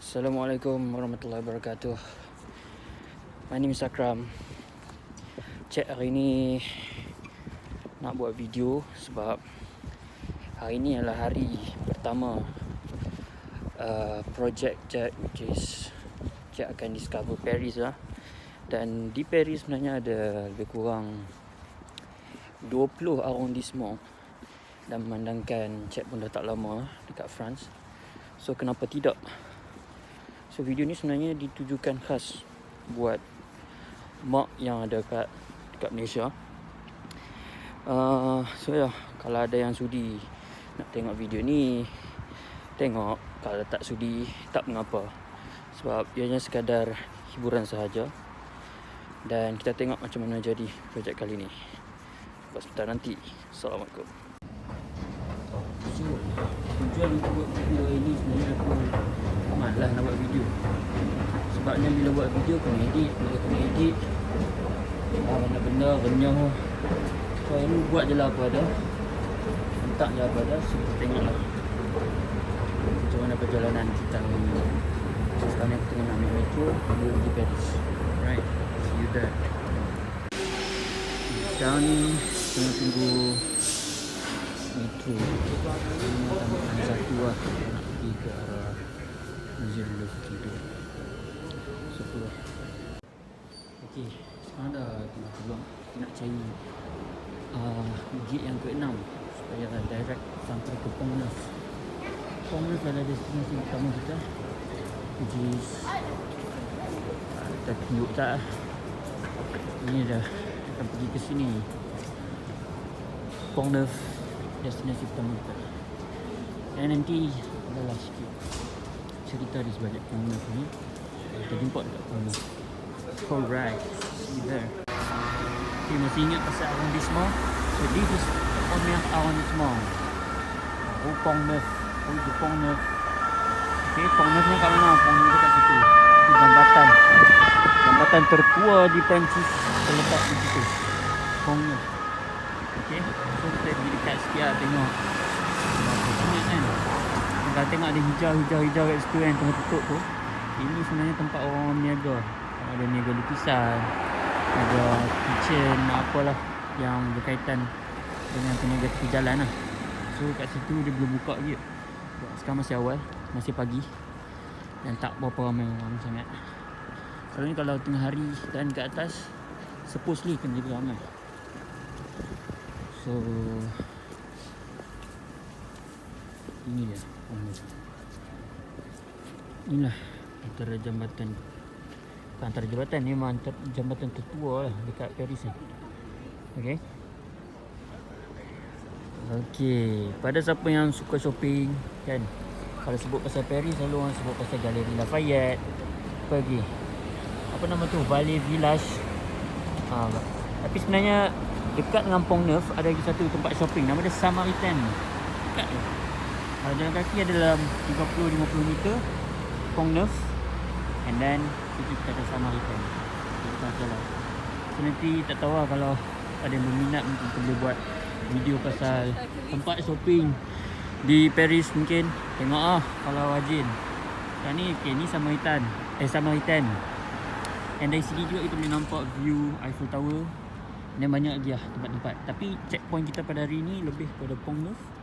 Assalamualaikum warahmatullahi wabarakatuh. My name is Akram. Cik, hari ni nak buat video sebab hari ni adalah hari pertama projek Cik, which is Cik akan discover Paris lah. Dan di Paris sebenarnya ada lebih kurang 20 arrondissement. Dan memandangkan Cik pun dah tak lama dekat France, so kenapa tidak. So video ni sebenarnya ditujukan khas buat mak yang ada dekat Malaysia. So ya, kalau ada yang sudi nak tengok video ni, tengok. Kalau tak sudi, tak mengapa, sebab ianya sekadar hiburan sahaja. Dan kita tengok macam mana jadi projek kali ni. Lepas sebentar nanti. Assalamualaikum. So tujuan untuk buat video ini sebenarnya aku malas nak buat video. Sebabnya bila buat video kena edit, banyak benda renyah. So ini buat je lah apa ada, hentak je apa ada. So kita tengoklah macam mana perjalanan kita hari ni. So sekarang ni aku tengah nak ambil metro menuju pergi Paris. Alright, see you there. Sekarang ni tengah tunggu metro. Ini tambahan satu lah nak pergi ke arah Musée de l'Ouvre. So tu lah. Okay, sekarang dah tengah peluang nak cari gate yang ke-6 supaya direct sampai ke Pont Neuf. Pont Neuf adalah destinasi utama kita, which is kita tunjuk tak ini dah akan pergi ke sini. Pont Neuf destinasi utama kita. Dan nanti adalah sikit cerita di sebalik Pont Neuf ni. Kita jumpa dekat Pont Neuf. Alright, see you there. Okay, masih ingat pasal arrondissement? So this is the Pont Neuf arrondissement. Pont Neuf. Pont Neuf. Okay, Pont Neuf ni kat mana? Pont Neuf dekat situ. Itu jambatan. Jambatan tertua di Perancis terletak di situ. Pont Neuf. Okay, so kita pergi dekat sikit tengok. Banyak kan? Kalau tengok ada hijau kat situ kan, tengah tutup tu. Ini sebenarnya tempat orang niaga. Ada niaga lukisan, ada kitchen, apalah yang berkaitan dengan peniaga tepi jalan lah. So kat situ dia belum buka lagi. Sekarang masih awal, masih pagi, dan tak berapa ramai orang sangat. Kalau ni kalau tengah hari dan ke atas, supposedly kena jadi ramai. So ini dia. Inilah antara jambatan. Antara jambatan ni memang jambatan tertua lah dekat Paris ni. Okay. Okay, pada siapa yang suka shopping kan, kalau sebut pasal Paris selalu orang sebut pasal Galeri Lafayette, pergi apa nama tu, Valley Village. Tapi sebenarnya dekat dengan Pont Neuf ada lagi satu tempat shopping, nama dia Samaritan. Dekat je. Jalan kaki ada dalam 30-50 meter Pont Neuf, and then kita ada Samaritan. Kita jalan. So nanti tak tahu lah, kalau ada yang berminat mungkin kita boleh buat video pasal tempat shopping di Paris mungkin. Tengok lah kalau rajin. Sekarang ni okay, ni Samaritan. And dari sini juga kita boleh nampak view Eiffel Tower. Dan banyak lagi lah tempat-tempat. Tapi checkpoint kita pada hari ni lebih pada Pont Neuf.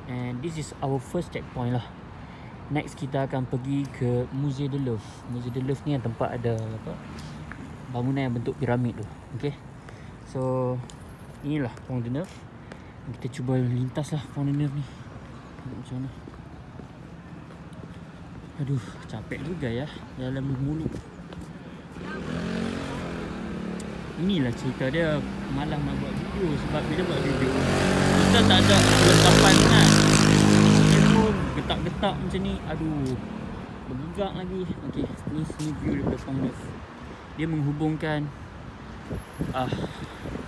And this is our first checkpoint lah. Next kita akan pergi ke Musée de l'Ouvre. Musée de l'Ouvre ni yang tempat ada apa, bangunan yang bentuk piramid tu. Okay, so inilah Pont de Neuf. Kita cuba lintas lah Pont de Neuf ni. Tengok macam mana. Aduh, capek juga ya jalan bermulu. Inilah cerita dia malas nak buat video. Sebab bila buat video kita tak ada perlengkapan kan. Getak-getak macam ni, aduh, bergegak lagi. Okay, ni view daripada Pont Neuf. Dia menghubungkan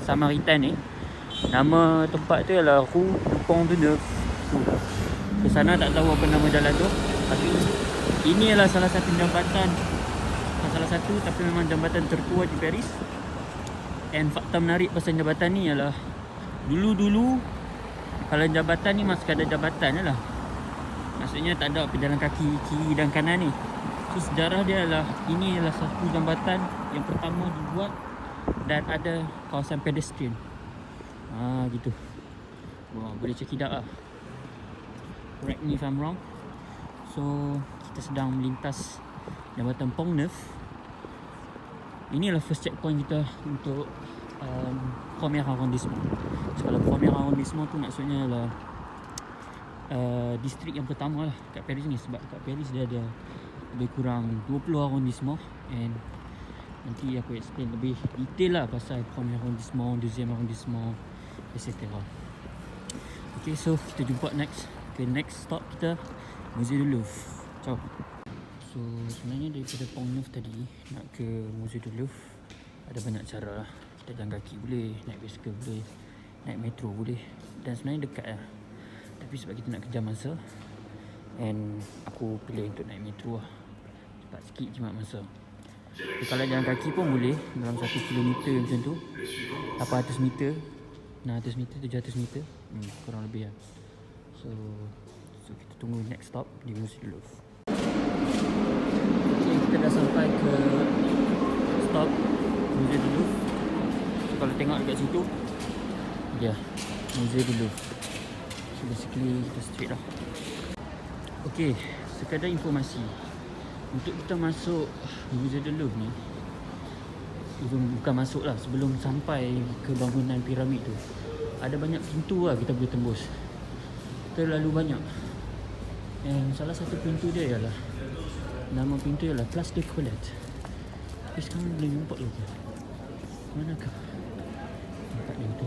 Samaritan ni. Nama tempat tu ialah Rue du Pont Neuf. Ke sana tak tahu apa nama jalan tu, tapi ini adalah salah satu jambatan. Salah satu, tapi memang jambatan tertua di Paris. And fakta menarik pasal jambatan ni ialah dulu-dulu kalau jambatan ni masih ada jambatan je lah. Maksudnya tak ada pejalan kaki kiri dan kanan ni. So sejarah dia adalah ini adalah satu jambatan yang pertama dibuat dan ada kawasan pedestrian. Gitu. Wah, boleh check it out lah. Correct me if I'm wrong. So kita sedang melintas jambatan Pont Neuf. Inilah first checkpoint kita untuk premier arrondissement. So kalau premier arrondissement tu maksudnya adalah distrik yang pertama lah kat Paris ni. Sebab kat Paris dia ada lebih kurang 20 arrondissement, and nanti aku explain lebih detail lah pasal premier arrondissement, deuxième arrondissement, etc. Okay, so kita jumpa next stop kita, Musée du Louvre. Ciao. So sebenarnya daripada Pont Neuf tadi nak ke Musée du Louvre ada banyak cara lah. Kita jalan kaki boleh, naik basikal boleh, naik metro boleh, dan sebenarnya dekat lah. Tapi sebab kita nak kejar masa, and aku pilih untuk naik metro lah. Cepat sikit jimat masa. So, kalau jalan kaki pun boleh dalam 1 kilometer macam tu, 800 meter, 600 meter, 700 meter, kurang lebih lah. So kita tunggu next stop di Musée du Louvre. Okay, kita dah sampai ke stop Musée du Louvre. So kalau tengok dekat situ dia Musée du Louvre. So basically kita straight lah. Okay, sekadar informasi, untuk kita masuk Musée du Louvre ni, bukan masuk lah, sebelum sampai ke bangunan piramid tu, ada banyak pintu lah kita boleh tembus. Terlalu banyak. And salah satu pintu dia ialah, nama pintu ialah Place de Colette. Tapi sekarang boleh nampak lagi. Manakah tempat ni tu?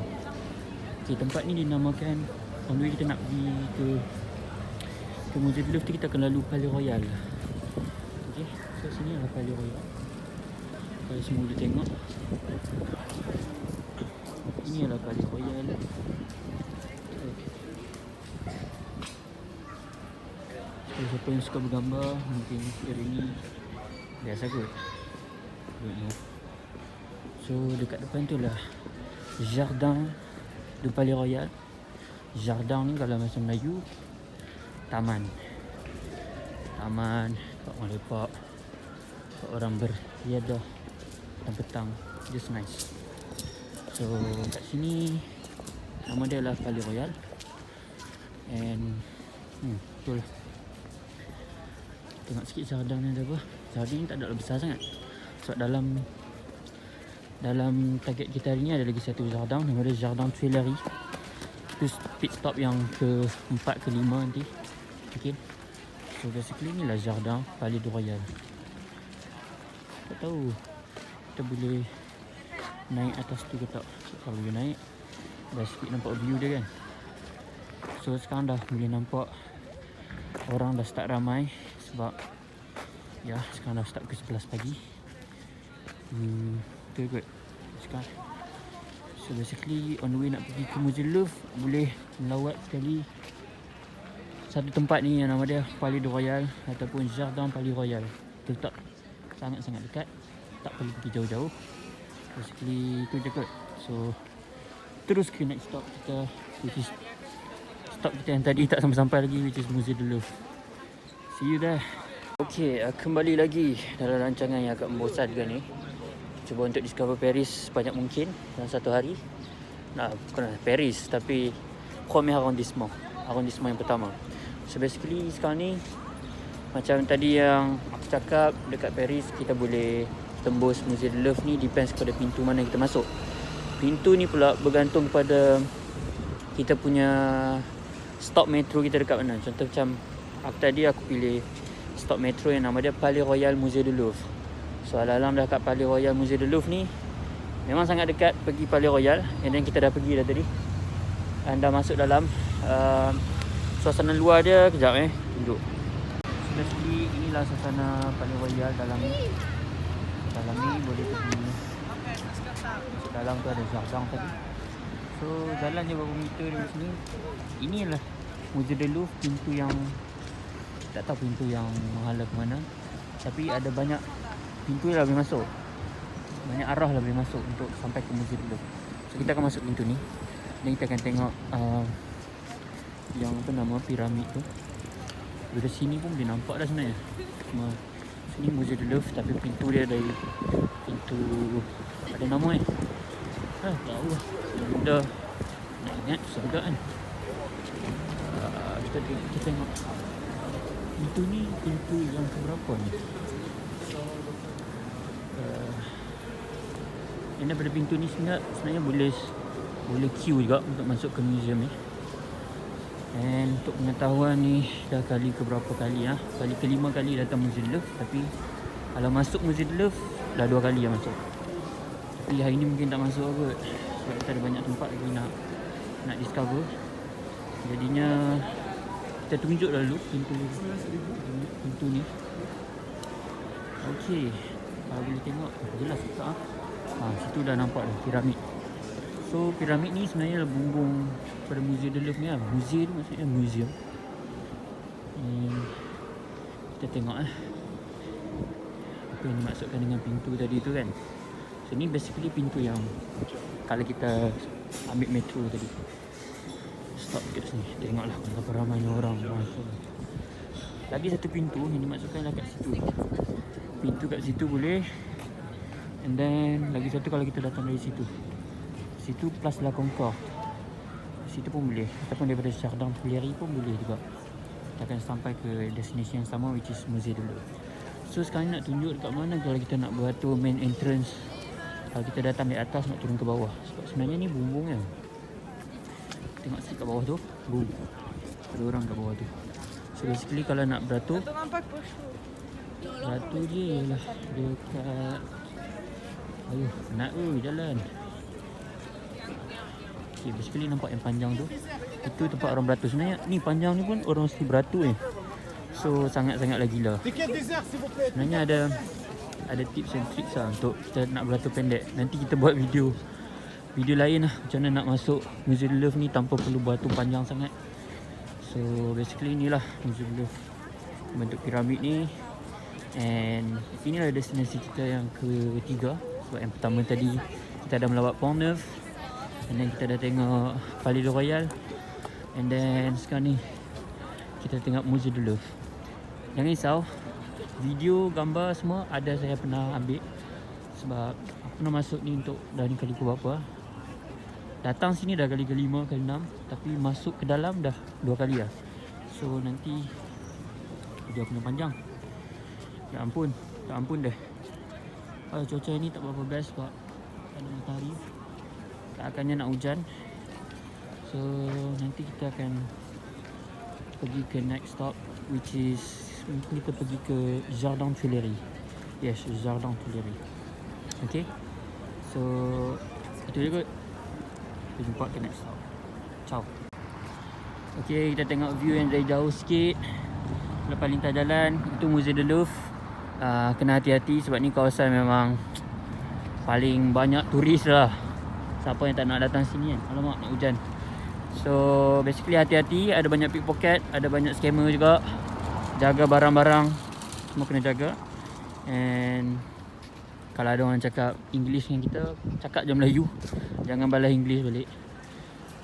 Okay, tempat ni dinamakan, on the way kita nak pergi ke Musée du Louvre tu, kita akan lalu Palais Royal. Okay, so sini adalah Palais Royal. Kalau semua boleh tengok, ini adalah Palais Royal. So, siapa yang suka bergambar, mungkin hari ni biasa kot. Don't know. So dekat depan tu lah Jardin du Palais Royal. Jardin ni kalau bahasa Melayu, taman. Taman tempat orang lepak, tempat orang beriadah petang-petang, just nice. So kat sini nama dia adalah Palais Royal. And betul lah. Tengok sikit jardin ni ada apa. Jardin ni tak ada besar sangat. Sebab dalam target kita hari ni ada lagi satu jardin, nama dia Jardin Tuileries. Itu pit stop yang ke-4 ke-5 nanti. Okay. So basically ni lah Jardin Palais Royal. Tak tahu kita boleh naik atas tu ke tak. Kalau boleh naik, dah sikit nampak view dia kan. So sekarang dah boleh nampak orang dah start ramai. Sebab ya, sekarang dah start ke 11 pagi. Betul kot sekarang. So basically on the way nak pergi ke Musée du Louvre, boleh melawat sekali satu tempat ni yang nama dia Palais Royal ataupun Jardin Palais Royal. Terletak sangat-sangat dekat, tak perlu pergi jauh-jauh. Basically itu je kot. So terus ke next stop kita, which is stop kita yang tadi tak sampai-sampai lagi, which is Musée du Louvre. See you there. Okay, kembali lagi dalam rancangan yang agak membosankan ni. Cuba untuk discover Paris sebanyak mungkin dalam satu hari. Bukan Paris, tapi premier arrondissement yang pertama. So basically sekarang ni, macam tadi yang aku cakap, dekat Paris kita boleh tembus Musée du Louvre ni, depends pada pintu mana kita masuk. Pintu ni pula bergantung kepada kita punya stop metro kita dekat mana. Contoh macam aku pilih stop metro yang nama dia Palais Royal Musée du Louvre. So alam dah kat Palais Royal Musée du Louvre ni, memang sangat dekat pergi Palais Royal. And then kita dah pergi dah tadi, anda masuk dalam suasana luar dia. Kejap tunjuk. So basically inilah suasana Palais Royal dalam ni. Dalam ni boleh pergi masuk dalam tu, ada jardin tadi. So jalan je beberapa meter dari sini. Inilah Musée du Louvre, pintu yang tak tahu pintu yang menghala ke mana, tapi ada banyak pintu yang boleh masuk, banyak arah lah boleh masuk untuk sampai ke Musée du Louvre. So kita akan masuk pintu ni, dan kita akan tengok yang apa nama piramid tu. Dari sini pun boleh nampak dah sebenarnya. Cuma Ni Musée de Louvre, tapi pintu dia dari pintu ada nama tak tahu lah. Benda nak ingat susah juga kan. Kita tengok pintu ni, pintu yang keberapa ni? Dan daripada pintu ni sebenarnya boleh queue juga untuk masuk ke museum ni. And untuk pengetahuan ni dah kali keberapa kali kali kelima kali datang Musée de Louvre. Tapi kalau masuk Musée de Louvre dah 2 kali yang masuk. Tapi hari ni mungkin tak masuk kot, sebab kita ada banyak tempat lagi nak discover. Jadinya kita tunjuk dulu pintu ni. Okey, kalau boleh tengok jelas tak? Situ dah nampak dah piramid. So piramid ni sebenarnya bumbung pada Musée de Louvre ni lah. Musée tu maksudnya museum. Kita tengok apa yang dimaksudkan dengan pintu tadi tu kan. So ni basically pintu yang kalau kita ambil metro tadi. Stop dekat sini. Tengoklah berapa ramainya orang masuk. Lagi satu pintu yang dimaksudkan kat situ. Pintu kat situ boleh. And then lagi satu kalau kita datang dari situ. Situ Place La Concorde. Situ pun boleh. Ataupun daripada Jardin Tuileries pun boleh juga. Kita akan sampai ke destination yang sama, which is Musée de Louvre. So sekarang nak tunjuk dekat mana kalau kita nak beratur main entrance. Kalau kita datang dari atas nak turun ke bawah. Sebab sebenarnya ni bumbung kan. Tengok sikit kat bawah tu. Boom. Ada orang kat bawah tu. So basically kalau nak beratur, beratur je ialah dekat, ayuh nak jalan. Okay, basically nampak yang panjang tu, itu tempat orang beratur. Sebenarnya ni panjang ni pun orang mesti beratur So sangat-sangatlah gila. Sebenarnya ada tips and tricks untuk kita nak beratur pendek. Nanti kita buat video lain macam mana nak masuk Musée de Louvre ni tanpa perlu beratur panjang sangat. So basically inilah Musée de Louvre, bentuk piramid ni. And inilah destinasi kita yang ketiga. Sebab yang pertama tadi kita dah melawat Pont Neuf, and then kita dah tengok Palais de Royal, and then sekarang ni kita tengok Musée de Louvre. Jangan risau, video, gambar semua ada saya pernah ambil. Sebab aku pernah masuk ni untuk dah ni kali ke berapa. Datang sini dah kali ke-5, ke-6, tapi masuk ke dalam dah 2 kali lah. So nanti video aku panjang. Tak ampun dah. Cuaca ni tak berapa best sebab ada matahari. Keakannya nak hujan. So nanti kita akan pergi ke next stop, which is kita pergi ke Jardin Tuileries. Yes, Jardin Tuileries. Okay. So itu je kot. Kita jumpa ke next stop. Ciao. Okay, kita tengok view yang dari jauh sikit. Lepas lintas jalan, itu Musée de Louvre. Kena hati-hati sebab ni kawasan memang paling banyak turis lah. Siapa yang tak nak datang sini kan. Alamak, nak hujan. So basically hati-hati, ada banyak pickpocket, ada banyak scammer juga. Jaga barang-barang, semua kena jaga. And kalau ada orang cakap English dengan kita, cakap je Melayu. Jangan balas English balik.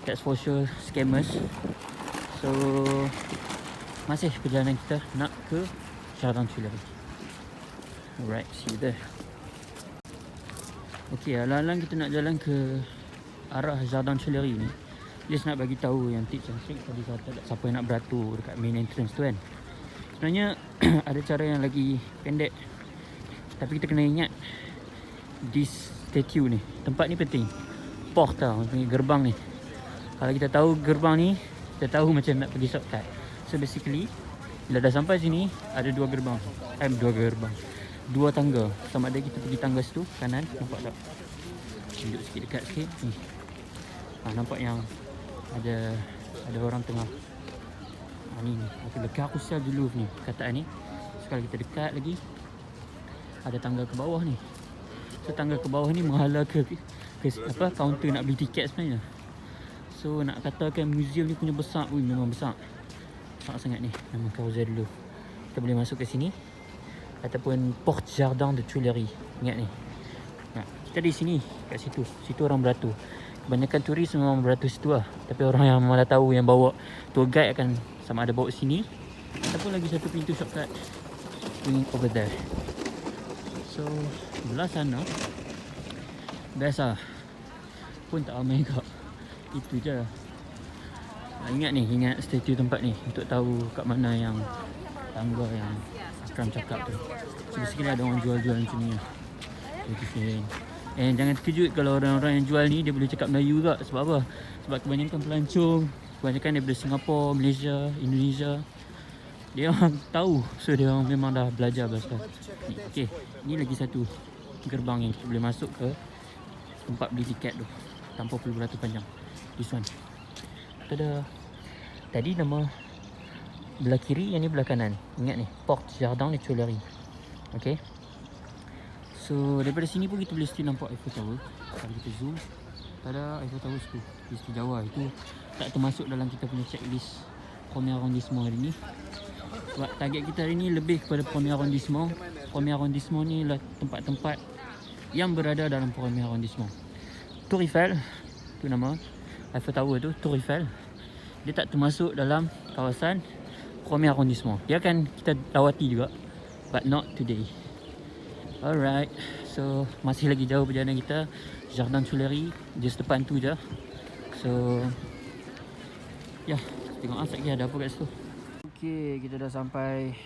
That's for sure scammers. So masih perjalanan kita nak ke Jardin Tuileries. Alright, see you there. Okay, alang-alang kita nak jalan ke arah Jardin Tuileries ni, just nak bagi tahu yang tips and trick tadi kata siapa yang nak beratur dekat main entrance tu kan. Sebenarnya ada cara yang lagi pendek, tapi kita kena ingat this statue ni, tempat ni penting. Porte tau, gerbang ni. Kalau kita tahu gerbang ni, kita tahu macam nak pergi shortcut. So basically bila dah sampai sini ada 2 gerbang. 2 tangga. Sama ada kita pergi tangga situ kanan, nampak tak? Tunjuk sikit dekat sikit ni. Nampak yang ada orang tengah. Ni okey, dekat aku sel dulu ni kataan ni. Sekali kita dekat lagi ada tangga ke bawah ni. So tangga ke bawah ni menghala ke kaunter nak beli tiket sebenarnya. So nak katakan museum ni punya besar, memang besar. Besar sangat ni nama Musée de Louvre. Kita boleh masuk ke sini ataupun Porte Jardin de Tuileries. Ingat ni. Kita di sini, kat situ. Situ orang beratur. Kebanyakan turis memang beratur situ lah. Tapi orang yang malah tahu, yang bawa tour guide akan sama ada bawa sini ataupun lagi satu pintu shortcut. going over there. So belah sana biasa pun tak ramai kak. Itu je. Ingat statue tempat ni untuk tahu kat mana yang tangga yang Akram cakap tu. So basically ada orang jual-jual macam ni lah. And jangan terkejut kalau orang-orang yang jual ni dia boleh cakap Melayu juga. Sebab apa? Sebab kebanyakan pelancong, kebanyakan daripada Singapura, Malaysia, Indonesia, dia orang tahu. So dia orang memang dah belajar bahasa ni. Okay, ni lagi satu gerbang yang kita boleh masuk ke tempat beli tiket tu tanpa perlu beratur panjang. This one. Tada. Tadi nama belah kiri, yang ni belah kanan. Ingat ni, Porte Jardin des Tuileries. Okay. So daripada sini pun kita boleh still nampak Eiffel Tower. Kalau kita zoom, tada, Eiffel Tower tu di situ Jawa. Itu tak termasuk dalam kita punya checklist premier arrondissement hari ni. Sebab target kita hari ni lebih kepada premier arrondissement. Premier arrondissement ni lah tempat-tempat yang berada dalam premier arrondissement. Tour Eiffel, tu nama Eiffel Tower tu, Tour Eiffel, dia tak termasuk dalam kawasan premier arrondissement. Dia akan kita lawati juga, but not today. Alright, so masih lagi jauh perjalanan kita. Jardin Tuileries just depan tu je. So ya, tengok asap ada apa kat situ. Okay, kita dah sampai.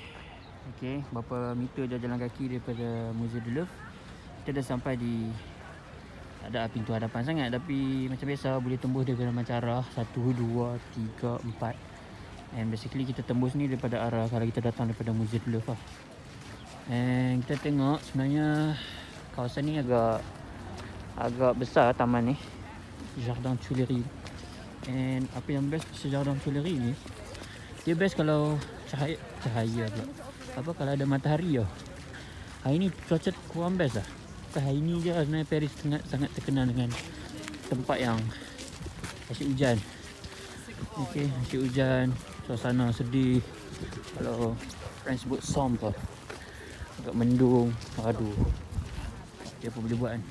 Okay, berapa meter je jalan kaki daripada Musée du Louvre. Kita dah sampai di, tak ada pintu hadapan sangat, tapi macam biasa boleh tembus daripada macam arah 1, 2, 3, 4. And basically kita tembus ni daripada arah kalau kita datang daripada Musée du Louvre lah. And kita tengok sebenarnya kawasan ni agak besar taman ni, Jardin Tuileries. And apa yang best Jardin Tuileries ni, dia best kalau cahaya pula. Apa kalau ada matahari tau. Hari ni cuaca kurang best lah. Bukan hari ni je sebenarnya Paris sangat terkenal dengan tempat yang asyik hujan. Okay, asyik hujan, suasana sedih. Kalau French sebut sombre, agak mendung. Aduh, dia apa boleh buat kan.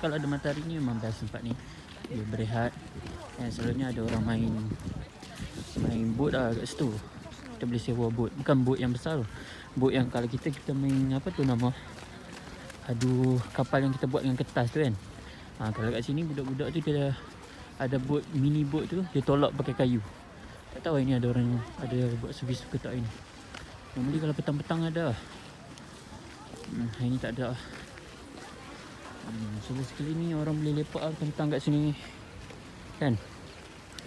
Kalau ada matahari ni memang best tempat ni. Dia berehat. Dan selalunya ada orang main boat lah kat situ. Kita boleh sewa boat. Bukan boat yang besar tu. Boat yang kalau kita main apa tu nama, aduh, kapal yang kita buat dengan kertas tu kan. Kalau kat sini budak-budak tu dia ada boat, mini boat tu dia tolak pakai kayu. Tak tahu ini ada orang ada buat servis ke tak ini. Normally kalau petang-petang ada. Hari ni tak ada. So sekali ni orang boleh lepak lah tentang kat sini kan.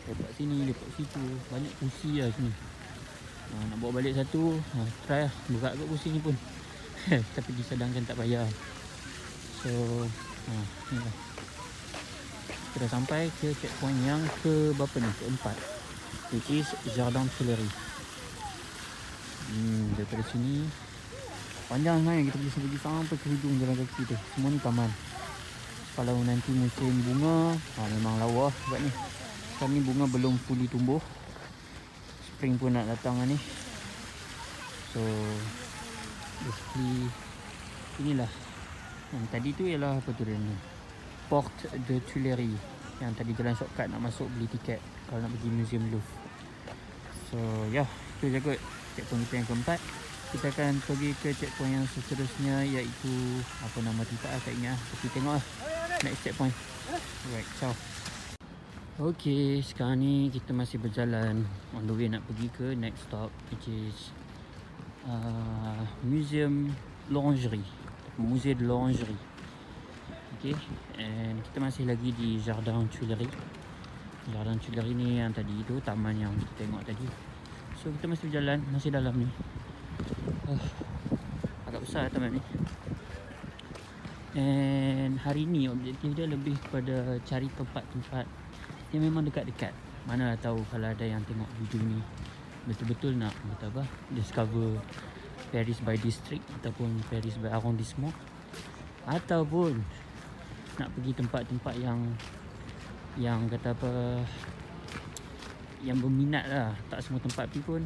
Lepak sini, lepak situ. Banyak kursi lah sini. Nak bawa balik satu, try lah. Berat kat kursi ni pun. Tapi disadangkan tak payah. So ni lah. Kita dah sampai ke checkpoint yang ke berapa ni? Keempat, which is Jardin Tuileries. Daripada sini panjang sebenarnya, kita boleh pergi sampai ke hujung jalan kaki tu. Semua ni taman. Kalau nanti musim bunga, memang lawa sebab ni. Sekarang ni bunga belum fully tumbuh. Spring pun nak datang lah ni. So basically inilah. Yang tadi tu ialah apa tu dia ni, Porte de Tuileries. Yang tadi jalan shortcut nak masuk beli tiket kalau nak pergi Museum Louvre. So ya, itu je kot checkpoint kita yang keempat. Kita akan pergi ke checkpoint yang seterusnya, iaitu apa nama tempat lah, tak ingat. Tapi tengok lah next checkpoint. Alright, ciao. Okay, sekarang ni kita masih berjalan on the way nak pergi ke next stop, which is Museum Lingerie, Musée de Lingerie. Okay, and kita masih lagi di Jardin Tuileries. Jardin Tuileries ni yang tadi tu, taman yang kita tengok tadi. So kita masih berjalan, masih dalam ni. Agak besar taman ni. And hari ni objektif dia lebih kepada cari tempat-tempat yang memang dekat-dekat. Mana lah tahu kalau ada yang tengok video ni betul-betul nak discover Paris by district ataupun Paris by arrondissement, ataupun nak pergi tempat-tempat yang kata apa, yang berminat lah. Tak semua tempat pergi pun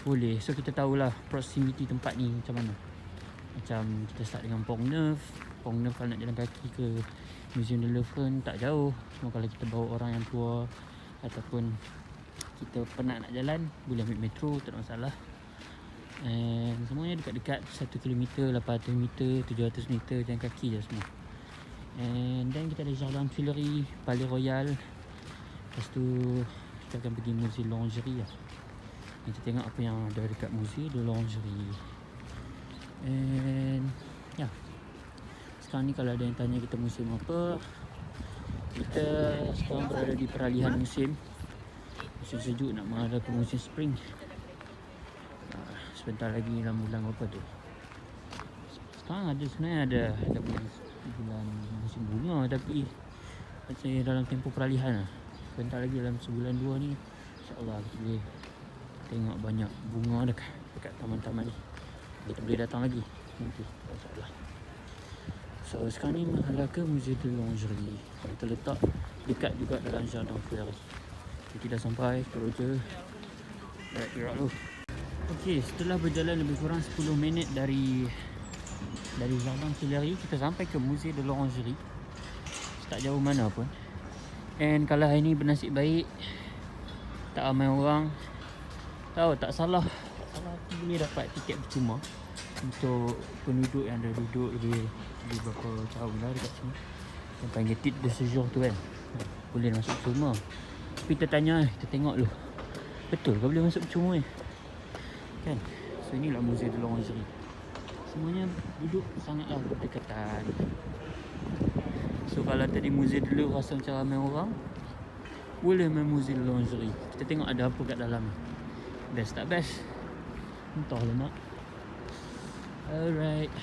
boleh. So kita tahulah proximity tempat ni macam mana. Macam kita start dengan Pont Neuf. Pont Neuf kalau nak jalan kaki ke Museum du Louvre pun tak jauh. Cuma kalau kita bawa orang yang tua ataupun kita penat nak jalan, boleh ambil metro, tak ada masalah. And semuanya dekat-dekat 1 km, 800 meter, 700 meter jalan kaki je semua. And then kita ada Jardin Tuileries, Palais Royal. Lepas tu kita akan pergi Musée Lingerie lah. Kita tengok apa yang ada dekat Musée de Lingerie. And ya, sekarang ni kalau ada yang tanya kita musim apa, kita sekarang berada di peralihan musim. Musim sejuk nak mengarah ke musim spring. Sebentar lagi dalam bulan apa tu. Sekarang sebenarnya ada bulan musim bunga, tapi macam dalam tempoh peralihan lah. Sebentar lagi dalam sebulan 2 ni, insyaAllah kita boleh tengok banyak bunga dekat taman-taman ni. Kita boleh datang lagi nanti, insyaAllah. So sekarang ni menghadap ke Musée de Lingerie. Kita letak dekat juga dalam Jardin Tuileries. Kita dah sampai ke Roger. Gerak dulu. Okey, setelah berjalan lebih kurang 10 minit dari Jardin Tuileries, kita sampai ke Musée de Lingerie. Tak jauh mana pun. And kalau hari ni bernasib baik, tak ramai orang, tahu tak salah boleh dapat tiket percuma untuk penduduk yang dah duduk lebih berapa tahun lah dekat sini. Yang panggil titre de séjour tu kan, boleh masuk percuma. Tapi kita tanya, kita tengok dulu, betul ke boleh masuk percuma kan? So inilah Musée de Lingerie. Semuanya duduk sangatlah berdekatan. So kalau tadi Musée dulu rasa macam ramai orang, boleh main Musée de Lingerie. Kita tengok ada apa kat dalam. Best tak best? Entahlah nak. Alright.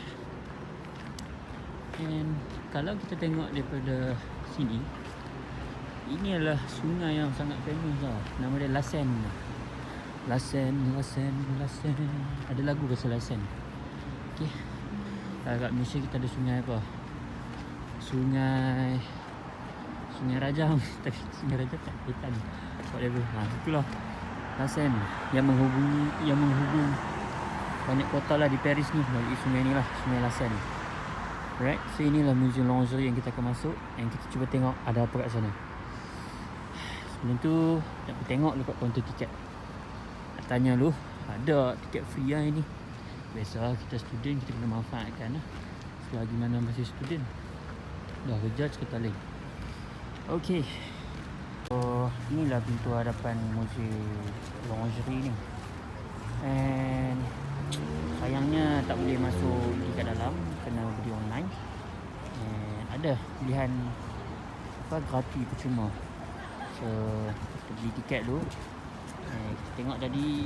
And kalau kita tengok daripada sini, ini adalah sungai yang sangat famous lah. Nama dia La Seine. La Seine. Ada lagu pasal La Seine. Okay. Kat Malaysia kita ada sungai apa? Sungai Rajang. Tapi Sungai Rajang tak kaitan. Whatever. Itulah La Seine yang menghubung banyak kota lah di Paris ni melalui sungai ni lah, Sungai La Seine. Alright, so inilah Museum Lingerie yang kita akan masuk. And kita cuba tengok ada apa kat sana. Sebelum tu nak tengok dekat kaunter tiket. Nak tanya dulu, ada tiket free lah ini. Biasa kita student, kita kena manfaatkan lah. Selagi mana masih student. Dah kerja cerita lain. Okay, so inilah pintu hadapan Museum Lingerie ni. And sayangnya tak boleh masuk dekat dalam, kena beli online. And ada pilihan gratis percuma. So kita beli tiket dulu. Kita tengok tadi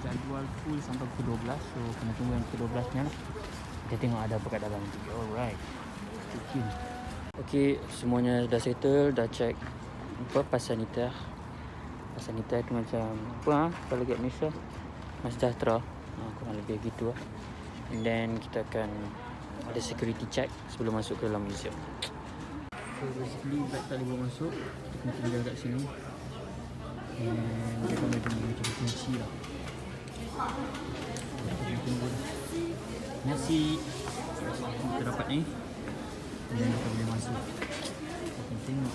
jadual full sampai pukul 12. So kena tunggu yang pukul 12 nya lah. Kita tengok ada apa kat dalam nanti. Alright, okay, semuanya dah settle, dah check pas saniter. Pas saniter tu macam apa kalau kat Malaysia, Mas Sejahtera, kurang lebih gitu lah. And then kita akan ada security check sebelum masuk ke dalam museum. So basically bag tak boleh bawa masuk, kita kena tinggal kat sini. And dia akan ada macam kunci lah. Kita tunggu lah. Merci. Kita dapat ni. Dan kita boleh masuk. Kita akan tengok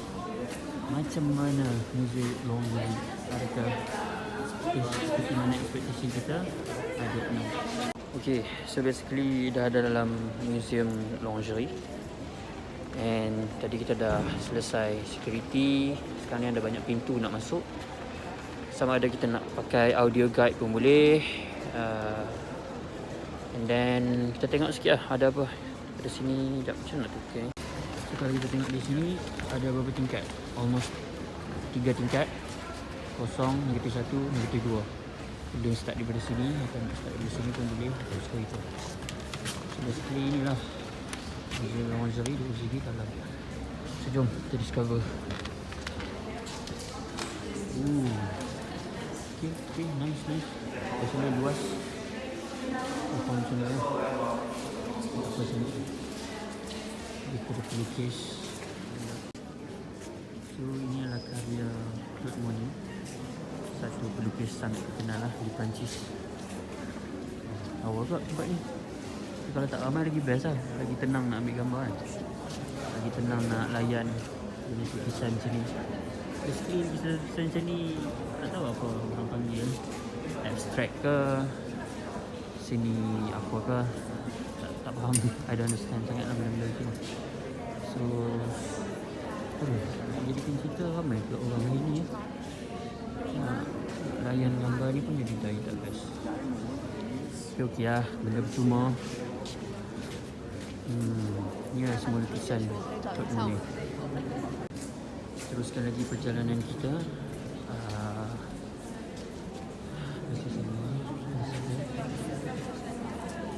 macam mana Museum Lingerie. Adakah seperti mana ekspektasi kita? I don't know. Okay, so basically dah ada dalam Museum Lingerie. And tadi kita dah selesai security. Sekarang ni ada banyak pintu nak masuk. Sama ada kita nak pakai audio guide pun boleh. And then kita tengok sikit lah ada apa pada sini. Sekejap, macam nak tukar ni. So kalau kita tengok di sini ada beberapa tingkat. Almost 3 tingkat. Kosong, -1, -2. Boleh start daripada sini, atau nak start daripada sini pun boleh. Terus ke itu. So basically inilah Museum Lingerie di sini dalam. So jom kita discover. Okay, nice. Pasal luas. Apa macam ni? Apa sini? Kita ada pelukis. So ini adalah karya Claude Monet, satu pelukis sangat terkenal lah di Perancis. Awal kot tempat ni. Tapi kalau tak ramai lagi best lah. Lagi tenang nak ambil gambar kan. Lagi tenang nak layan jenis lukisan macam ni. Basically lukisan macam ni, tak tahu apa orang panggil, abstract ke sini apakah tak faham. I don't understand sangat lah benda-benda tu. So jadikan cerita ramai pula orang hari ni nak layan gambar ni pun jadi tak best. Tapi okey lah, benda percuma. Ni lah semua lukisan Claude Monet. Teruskan lagi perjalanan kita.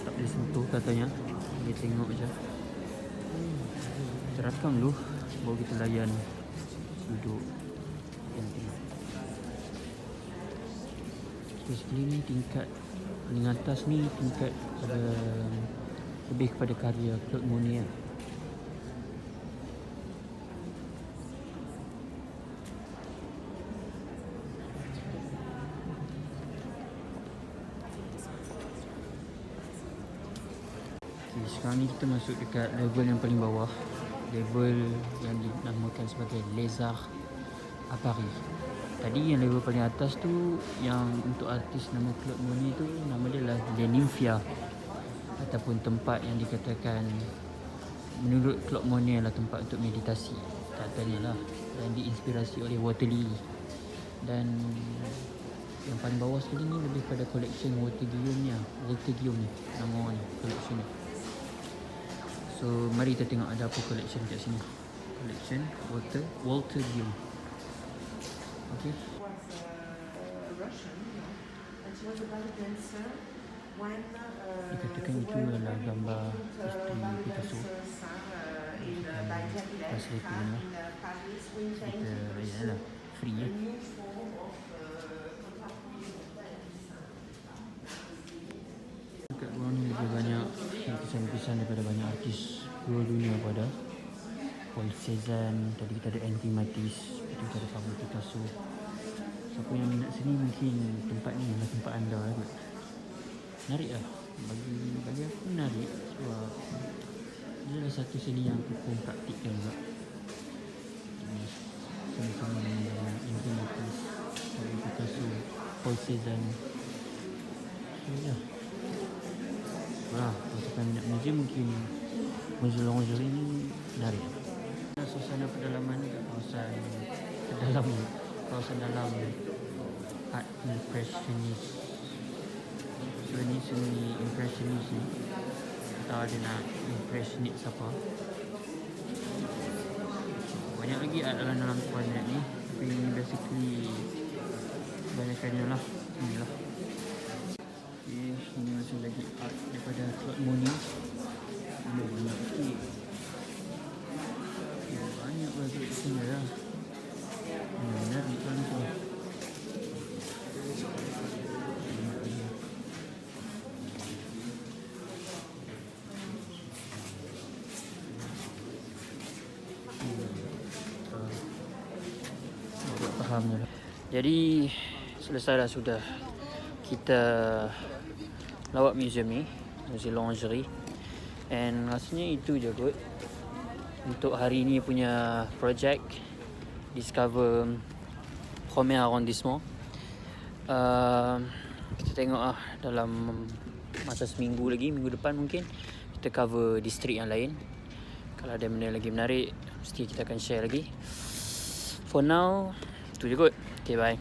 Tak boleh sentuh katanya. Dia tengok je. Kita rakam dulu baru kita layan duduk dan tengok. Basically ni tingkat paling atas ni tingkat lebih kepada karya Claude Monet lah. Okay, sekarang ni kita masuk dekat level yang paling bawah. Level yang dinamakan sebagai Les Arts à Paris. Tadi yang level paling atas tu, yang untuk artis nama Claude Monet tu, nama dia lah Les Nymphia, ataupun tempat yang dikatakan menurut Claude Monet lah tempat untuk meditasi katanya lah, dan diinspirasi oleh water lily. Dan yang paling bawah sekali ni lebih pada collection Walter Guillaume ni, nama orang ni, collection ni. So mari kita tengok ada apa collection kat sini. Collection Walter Guillaume. Okay. Dikatakan itu adalah gambar isteri Picasso. Pas itu ni kita yalah free ya. Dekat luar ni lebih banyak lukisan-lukisan daripada banyak artis seluruh dunia pada. Paul Cézanne, tadi kita ada Henri Matisse, tadi kita ada Pablo Picasso. Siapa yang minat seni mungkin tempat ni adalah tempat anda lah. Menarik lah, bagi aku menarik sebab dia adalah satu seni yang aku pun praktikkan juga. Sama-sama dengan Henri Matisse, Pablo Picasso, Paul Cézanne. So ya, kalau siapa minat museum mungkin Museum Lingerie ni menarik. Suasana pedalaman kat kawasan dalam art impressionis. So ni seni impressionis ni, atau ada nak impressionate siapa. Banyak lagi art dalam kawasan ni, tapi ni basically kebanyakannya lah inilah. Okay, ini masih lagi art daripada Claude Monet. Ini banyak sikit. Banyak lagi di sini lah. Menarik kan tu. Fahamnya. Jadi selesai dah sudah kita lawak museum ni, Museum Lingerie. And rasanya itu je kot untuk hari ni punya projek Discover Premier Arrondissement. Kita tengok lah dalam masa seminggu lagi, minggu depan mungkin kita cover distrik yang lain. Kalau ada benda lagi menarik, mesti kita akan share lagi. For now, itu je kot. Okay, bye.